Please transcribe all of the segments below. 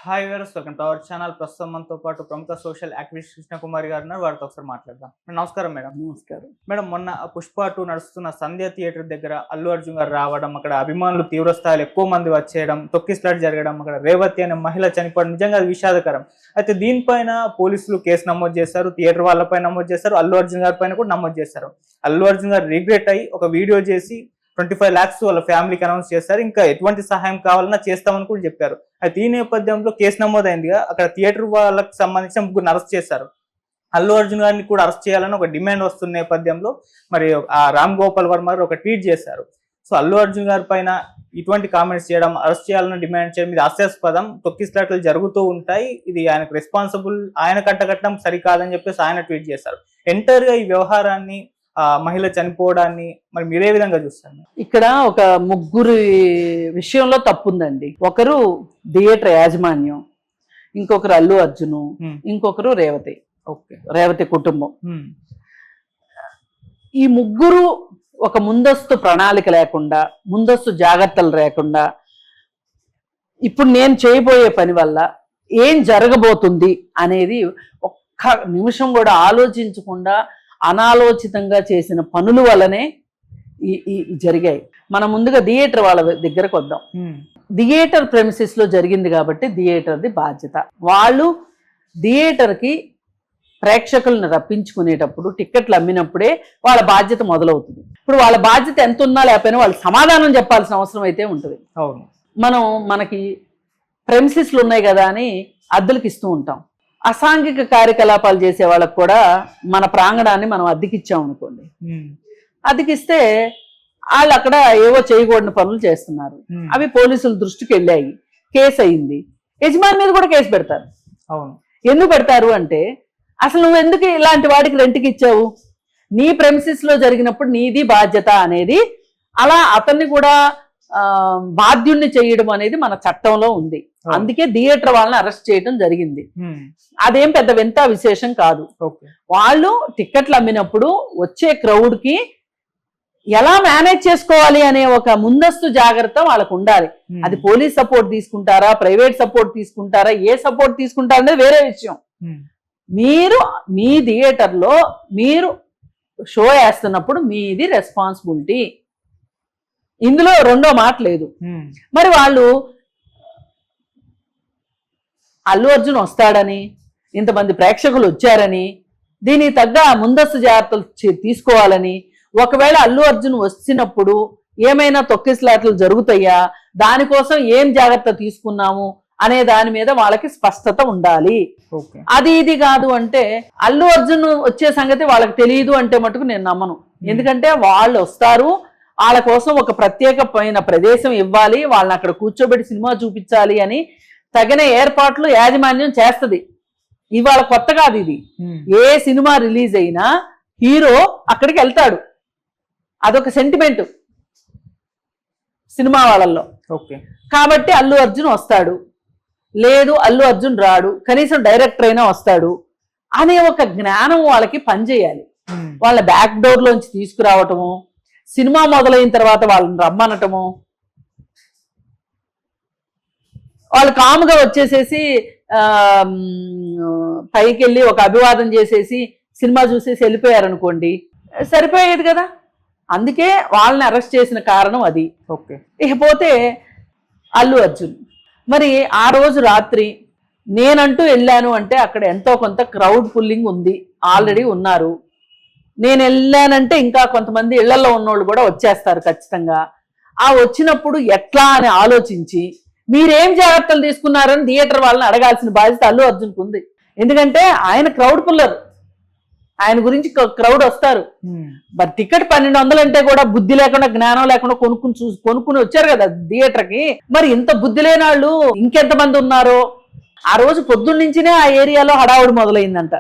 Hi viewers, welcome to our channel. ప్రస్తుతం మనతో పాటు ప్రముఖ సోషల్ యాక్టివిస్ట్ కృష్ణకుమారి గారు ఉన్నారు. వారితో ఒకసారి మాట్లాడదాం. నమస్కారం మేడం. నమస్కారం మేడం, మొన్న పుష్ప 2 నడుస్తున్న సంధ్య థియేటర్ దగ్గర అల్లు అర్జున్ గారు రావడం, అక్కడ అభిమానులు తీవ్ర స్థాయిలో ఎక్కువ మంది వచ్చేయడం, తొక్కిసలాట జరగడం, అక్కడ రేవతి అనే మహిళ చనిపోవడం నిజంగా అది విషాదకరం. అయితే దీనిపైన పోలీసులు కేసు నమోదు చేశారు, థియేటర్ వాళ్ళపై నమోదు చేశారు, అల్లు అర్జున్ గారి పైన కూడా నమోదు చేశారు. అల్లు అర్జున్ గారు రిగ్రెట్ అయ్యి ఒక వీడియో చేసి 25 lakhs వాళ్ళ ఫ్యామిలీకి అనౌన్స్ చేశారు. ఇంకా ఎటువంటి సహాయం కావాలన్నా చేస్తామని కూడా చెప్పారు. అయితే ఈ నేపథ్యంలో కేసు నమోదైందిగా అక్కడ థియేటర్ వాళ్ళకి సంబంధించిన 3 అరెస్ట్ చేశారు. అల్లు అర్జున్ గారిని కూడా అరెస్ట్ చేయాలని ఒక డిమాండ్ వస్తున్న నేపథ్యంలో మరి ఆ రామ్ గోపాల్ వర్మ గారు ఒక ట్వీట్ చేశారు. సో అల్లు అర్జున్ గారి పైన ఇటువంటి కామెంట్స్ చేయడం, అరెస్ట్ చేయాలని డిమాండ్ చేయడం ఇది హాస్యాస్పదం. తొక్కిసలాటలు జరుగుతూ ఉంటాయి, ఇది ఆయనకు రెస్పాన్సిబుల్, ఆయన కట్టకట్టడం సరికాదని చెప్పేసి ఆయన ట్వీట్ చేశారు. ఎంటర్ గా ఈ వ్యవహారాన్ని, మహిళ చనిపోవడాన్ని మరి మీరే విధంగా చూస్తారు? ఇక్కడ ఒక ముగ్గురు విషయంలో తప్పుందండి. ఒకరు థియేటర్ యాజమాన్యం, ఇంకొకరు అల్లు అర్జును, ఇంకొకరు రేవతి. రేవతి కుటుంబం. ఈ ముగ్గురు ఒక ముందస్తు ప్రణాళిక లేకుండా, ముందస్తు జాగ్రత్తలు లేకుండా ఇప్పుడు నేను చేయబోయే పని వల్ల ఏం జరగబోతుంది అనేది ఒక్క నిమిషం కూడా ఆలోచించకుండా అనాలోచితంగా చేసిన పనుల వల్లనే ఈ జరిగాయి. మనం ముందుగా థియేటర్ వాళ్ళ దగ్గరకు వద్దాం. థియేటర్ ప్రెమిసెస్ లో జరిగింది కాబట్టి థియేటర్ది బాధ్యత. వాళ్ళు థియేటర్కి ప్రేక్షకులను రప్పించుకునేటప్పుడు, టిక్కెట్లు అమ్మినప్పుడే వాళ్ళ బాధ్యత మొదలవుతుంది. ఇప్పుడు వాళ్ళ బాధ్యత ఎంత ఉన్నా లేకపోయినా వాళ్ళు సమాధానం చెప్పాల్సిన అవసరం అయితే ఉంటుంది. మనకి ప్రెమిసెస్లు ఉన్నాయి కదా అని అద్దెలకు ఇస్తూ ఉంటాం. అసాంఘిక కార్యకలాపాలు చేసే వాళ్ళకు కూడా మన ప్రాంగణాన్ని మనం అద్దెకిచ్చాం అనుకోండి. అద్దెకిస్తే వాళ్ళు అక్కడ ఏవో చేయకూడని పనులు చేస్తున్నారు. అవి పోలీసుల దృష్టికి వెళ్ళాయి, కేసు అయింది. యజమాని మీద కూడా కేసు పెడతారు. ఎందుకు పెడతారు అంటే, అసలు నువ్వు ఎందుకు ఇలాంటి వాడికి రెంట్కి ఇచ్చావు, నీ ప్రెమిసెస్ లో జరిగినప్పుడు నీది బాధ్యత అనేది, అలా అతన్ని కూడా బాధ్యుణ్ణి చేయడం అనేది మన చట్టంలో ఉంది. అందుకే థియేటర్ వాళ్ళని అరెస్ట్ చేయడం జరిగింది. అదేం పెద్ద వింత విశేషం కాదు. వాళ్ళు టిక్కెట్లు అమ్మినప్పుడు వచ్చే క్రౌడ్ కి ఎలా మేనేజ్ చేసుకోవాలి అనే ఒక ముందస్తు జాగ్రత్త వాళ్ళకు ఉండాలి. అది పోలీస్ సపోర్ట్ తీసుకుంటారా, ప్రైవేట్ సపోర్ట్ తీసుకుంటారా, ఏ సపోర్ట్ తీసుకుంటారా అనేది వేరే విషయం. మీరు మీ థియేటర్ లో మీరు షో వేస్తున్నప్పుడు మీది రెస్పాన్సిబిలిటీ. ఇందులో రెండో మాట లేదు. మరి వాళ్ళు అల్లు అర్జున్ వస్తాడని, ఇంతమంది ప్రేక్షకులు వచ్చారని, దీనికి తగ్గ ముందస్తు జాగ్రత్తలు తీసుకోవాలని, ఒకవేళ అల్లు అర్జున్ వచ్చినప్పుడు ఏమైనా తొక్కిసలాటలు జరుగుతాయా, దానికోసం ఏం జాగ్రత్త తీసుకున్నాము అనే దాని మీద వాళ్ళకి స్పష్టత ఉండాలి. అది ఇది కాదు అంటే, అల్లు అర్జున్ వచ్చే సంగతి వాళ్ళకి తెలియదు అంటే మటుకు నేను నమ్మను. ఎందుకంటే వాళ్ళు వస్తారు, వాళ్ళ కోసం ఒక ప్రత్యేకమైన ప్రదేశం ఇవ్వాలి, వాళ్ళని అక్కడ కూర్చోబెట్టి సినిమా చూపించాలి అని తగిన ఏర్పాట్లు యాజమాన్యం చేస్తుంది. ఇవాళ కొత్త కాదు ఇది. ఏ సినిమా రిలీజ్ అయినా హీరో అక్కడికి వెళ్తాడు, అదొక సెంటిమెంట్ సినిమా వాళ్ళల్లో. కాబట్టి అల్లు అర్జున్ వస్తాడు, లేదు అల్లు అర్జున్ రాడు, కనీసం డైరెక్టర్ అయినా వస్తాడు అనే ఒక జ్ఞానం వాళ్ళకి పనిచేయాలి. వాళ్ళ బ్యాక్ డోర్ లోంచి తీసుకురావటము, సినిమా మొదలైన తర్వాత వాళ్ళని రమ్మనటము, వాళ్ళు కాముగా వచ్చేసేసి పైకి వెళ్ళి ఒక అభివాదం చేసేసి సినిమా చూసేసి వెళ్ళిపోయారనుకోండి, సరిపోయేది కదా. అందుకే వాళ్ళని అరెస్ట్ చేసిన కారణం అది. ఇకపోతే అల్లు అర్జున్ మరి ఆ రోజు రాత్రి నేనంటూ వెళ్ళాను అంటే అక్కడ ఎంతో కొంత క్రౌడ్ పుల్లింగ్ ఉంది, ఆల్రెడీ ఉన్నారు. నేను వెళ్ళానంటే ఇంకా కొంతమంది ఇళ్లలో ఉన్నోళ్ళు కూడా వచ్చేస్తారు ఖచ్చితంగా. ఆ వచ్చినప్పుడు ఎట్లా అని ఆలోచించి మీరేం జాగ్రత్తలు తీసుకున్నారని థియేటర్ వాళ్ళని అడగాల్సిన బాధ్యత అల్లు అర్జున్కు ఉంది. ఎందుకంటే ఆయన క్రౌడ్ పుల్లర్, ఆయన గురించి క్రౌడ్ వస్తారు. మరి టికెట్ 1200 అంటే కూడా బుద్ధి లేకుండా, జ్ఞానం లేకుండా కొనుక్కుని వచ్చారు కదా థియేటర్కి. మరి ఇంత బుద్ధి లేని వాళ్ళు ఇంకెంతమంది ఉన్నారో. ఆ రోజు పొద్దున్న నుంచినే ఆ ఏరియాలో హడావుడి మొదలైందంట.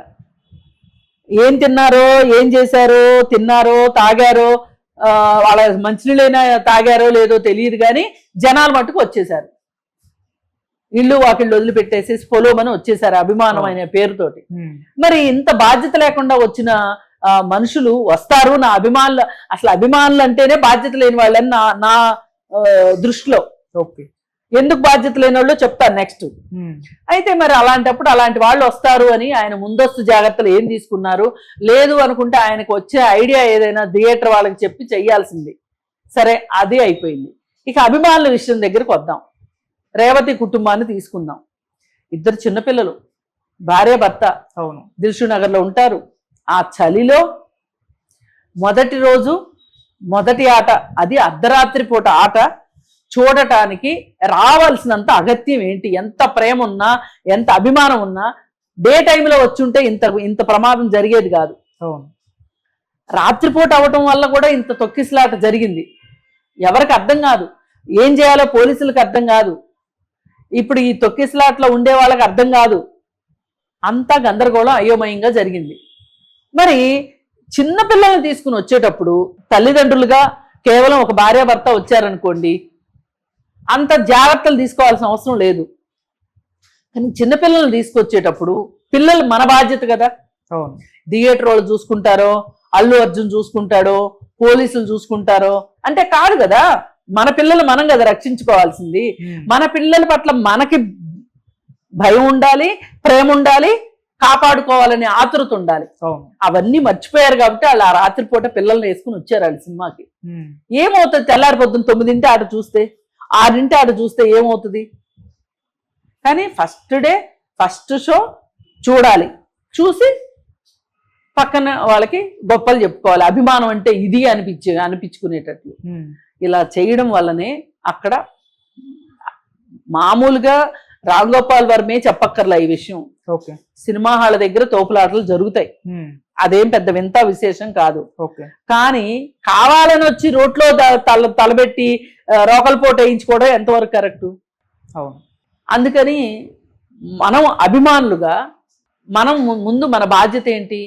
ఏం తిన్నారో, ఏం చేశారో, తిన్నారో తాగారో, వాళ్ళ మంచినీళ్ళైనా తాగారో లేదో తెలియదు కానీ జనాలు మట్టుకు వచ్చేసారు. ఇల్లు వాకిళ్ళు వదిలిపెట్టేసేసి పొలోమని వచ్చేసారు అభిమానం అనే పేరుతోటి. మరి ఇంత బాధ్యత లేకుండా వచ్చిన మనుషులు వస్తారు. నా అభిమానులు, అసలు అభిమానులు అంటేనే బాధ్యత లేని వాళ్ళని నా దృష్టిలో. ఎందుకు బాధ్యత లేని వాళ్ళు చెప్తాను నెక్స్ట్. అయితే మరి అలాంటప్పుడు అలాంటి వాళ్ళు వస్తారు అని ఆయన ముందస్తు జాగ్రత్తలు ఏం తీసుకున్నారు, లేదు అనుకుంటే ఆయనకు వచ్చే ఐడియా ఏదైనా థియేటర్ వాళ్ళకి చెప్పి చెయ్యాల్సింది. సరే, అది అయిపోయింది. ఇక అభిమానుల విషయం దగ్గరికి వద్దాం. రేవతి కుటుంబాన్ని తీసుకుందాం. ఇద్దరు చిన్నపిల్లలు, భార్య భర్త. అవును. దిల్షు నగర్లో ఉంటారు. ఆ చలిలో మొదటి రోజు మొదటి ఆట, అది అర్ధరాత్రి పూట ఆట చూడటానికి రావాల్సినంత అగత్యం ఏంటి? ఎంత ప్రేమ ఉన్నా, ఎంత అభిమానం ఉన్నా డే టైంలో వచ్చుంటే ఇంత ప్రమాదం జరిగేది కాదు. అవును. రాత్రిపూట అవటం వల్ల కూడా ఇంత తొక్కిసలాట జరిగింది. ఎవరికి అర్థం కాదు, ఏం చేయాలో పోలీసులకు అర్థం కాదు, ఇప్పుడు ఈ తొక్కిసలాట్లో ఉండే వాళ్ళకి అర్థం కాదు. అంతా గందరగోళం అయోమయంగా జరిగింది. మరి చిన్న పిల్లల్ని తీసుకుని వచ్చేటప్పుడు తల్లిదండ్రులుగా కేవలం ఒక భార్యాభర్త వచ్చారనుకోండి, అంత జాగ్రత్తలు తీసుకోవాల్సిన అవసరం లేదు. కానీ చిన్నపిల్లల్ని తీసుకొచ్చేటప్పుడు పిల్లలు మన బాధ్యత కదా. అవును. థియేటర్ వాళ్ళు చూసుకుంటారో, అల్లు అర్జున్ చూసుకుంటాడో, పోలీసులు చూసుకుంటారో అంటే కాదు కదా. మన పిల్లలు మనం కదా రక్షించుకోవాల్సింది. మన పిల్లల పట్ల మనకి భయం ఉండాలి, ప్రేమ ఉండాలి, కాపాడుకోవాలనే ఆతృత ఉండాలి. అవన్నీ మర్చిపోయారు కాబట్టి వాళ్ళు ఆ రాత్రిపూట పిల్లల్ని వేసుకుని వచ్చారు వాళ్ళ సినిమాకి. ఏమవుతుంది? తెల్లారిపోతుంది 9 ఆట చూస్తే, 6 ఆట చూస్తే ఏమవుతుంది? కానీ ఫస్ట్ డే ఫస్ట్ షో చూడాలి, చూసి పక్కన వాళ్ళకి గొప్పలు చెప్పుకోవాలి. అభిమానం అంటే ఇది అనిపించుకునేటట్లు ఇలా చేయడం వల్లనే అక్కడ మామూలుగా రామ్ గోపాల్ వర్మే చెప్పక్కర్లా ఈ విషయం. సినిమా హాళ్ళ దగ్గర తోపులాటలు జరుగుతాయి, అదేం పెద్ద వింత విశేషం కాదు. కానీ కావాలని వచ్చి రోడ్లో తలబెట్టి రోకల్పోటు వేయించుకోవడం ఎంతవరకు కరెక్టు? అందుకని మనం అభిమానులుగా మనం ముందు మన బాధ్యత ఏంటి?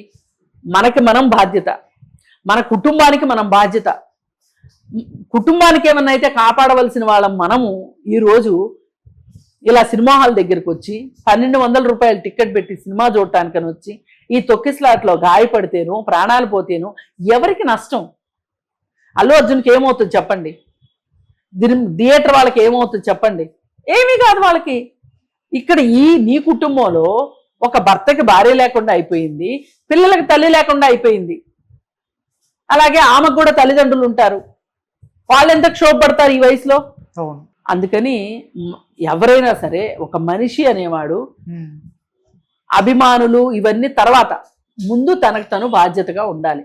మనకి మనం బాధ్యత, మన కుటుంబానికి మనం బాధ్యత. కుటుంబానికి ఏమన్నా అయితే కాపాడవలసిన వాళ్ళం మనము ఈరోజు ఇలా సినిమా హాల్ దగ్గరికి వచ్చి 1200 రూపాయలు టికెట్ పెట్టి సినిమా చూడటానికని వచ్చి ఈ తొక్కిసలాట్లో గాయపడితేనో ప్రాణాలు పోతేనో ఎవరికి నష్టం? అల్లు అర్జున్కి ఏమవుతుంది చెప్పండి? థియేటర్ వాళ్ళకి ఏమవుతుంది చెప్పండి? ఏమీ కాదు వాళ్ళకి. ఇక్కడ నీ కుటుంబంలో ఒక భర్తకి భార్య లేకుండా అయిపోయింది, పిల్లలకి తల్లి లేకుండా అయిపోయింది. అలాగే ఆమెకు కూడా తల్లిదండ్రులు ఉంటారు, వాళ్ళు ఎంత క్షోభపడతారు ఈ వయసులో. అందుకని ఎవరైనా సరే ఒక మనిషి అనేవాడు అభిమానులు ఇవన్నీ తర్వాత, ముందు తనకు తను బాధ్యతగా ఉండాలి.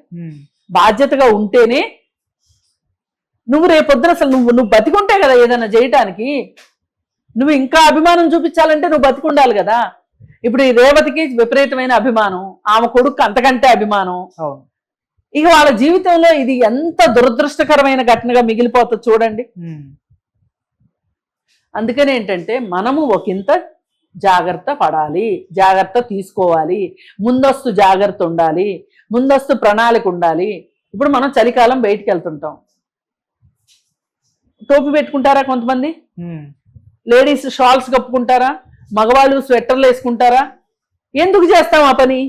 బాధ్యతగా ఉంటేనే నువ్వు రేపొద్దున అసలు నువ్వు బతికుంటే కదా ఏదైనా చేయటానికి. నువ్వు ఇంకా అభిమానం చూపించాలంటే నువ్వు బతికుండాలి కదా. ఇప్పుడు ఈ రేవతికి విపరీతమైన అభిమానం, ఆమె కొడుకు అంతకంటే అభిమానం. ఇక వాళ్ళ జీవితంలో ఇది ఎంత దురదృష్టకరమైన ఘటనగా మిగిలిపోతుంది చూడండి. అందుకని ఏంటంటే మనము ఒకంత జాగ్రత్త పడాలి, జాగ్రత్త తీసుకోవాలి, ముందస్తు జాగ్రత్త ఉండాలి, ముందస్తు ప్రణాళిక ఉండాలి. ఇప్పుడు మనం చలికాలం బయటికి వెళ్తుంటాం, టోపీ పెట్టుకుంటారా కొంతమంది, లేడీస్ షాల్స్ కప్పుకుంటారా, మగవాళ్ళు స్వెట్టర్లు వేసుకుంటారా. ఎందుకు చేస్తాం ఆ పని?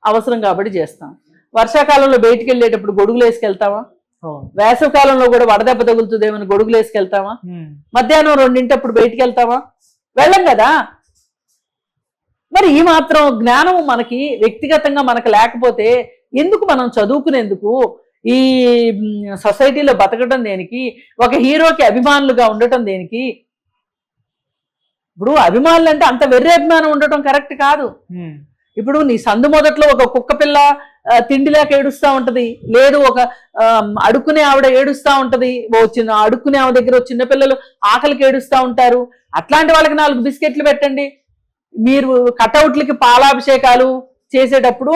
అవసరం కాబట్టి చేస్తాం. వర్షాకాలంలో బయటికి వెళ్ళేటప్పుడు గొడుగులు వేసుకెళ్తామా? వేసవి కాలంలో కూడా వడదెబ్బ తగులుతుందేమని గొడుగులు వేసుకెళ్తామా? మధ్యాహ్నం 2 బయటికి వెళ్తామా? వెళ్ళం కదా. మరి ఈ మాత్రం జ్ఞానం మనకి వ్యక్తిగతంగా మనకు లేకపోతే ఎందుకు మనం చదువుకునేందుకు, ఈ సొసైటీలో బతకడం దేనికి, ఒక హీరోకి అభిమానులుగా ఉండటం దేనికి? ఇప్పుడు అభిమానులు అంటే అంత వెర్రి అభిమానం ఉండటం కరెక్ట్ కాదు. ఇప్పుడు నీ సందు మొదట్లో ఒక కుక్క పిల్ల తిండి లేక ఏడుస్తూ ఉంటది, లేదు ఒక అడుక్కునే ఆవిడ ఏడుస్తూ ఉంటది, అడుక్కునే ఆవిడ దగ్గర చిన్నపిల్లలు ఆకలికి ఏడుస్తూ ఉంటారు. అట్లాంటి వాళ్ళకి 4 బిస్కెట్లు పెట్టండి. మీరు కటౌట్లకి పాలాభిషేకాలు చేసేటప్పుడు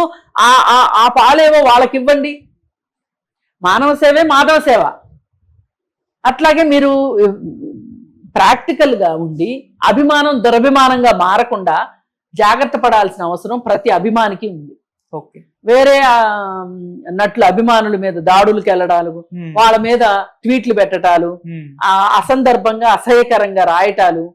ఆ పాలేవో వాళ్ళకి ఇవ్వండి. మానవ సేవే మాధవ సేవ. అట్లాగే మీరు ప్రాక్టికల్గా ఉండి అభిమానం దురభిమానంగా మారకుండా జాగ్రత్త పడాల్సిన అవసరం ప్రతి అభిమానికి ఉంది. వేరే నటుల అభిమానుల మీద దాడులకు వెళ్ళడాలు, వాళ్ళ మీద ట్వీట్లు పెట్టడాలు, అసందర్భంగా అసహ్యకరంగా రాయటాలు,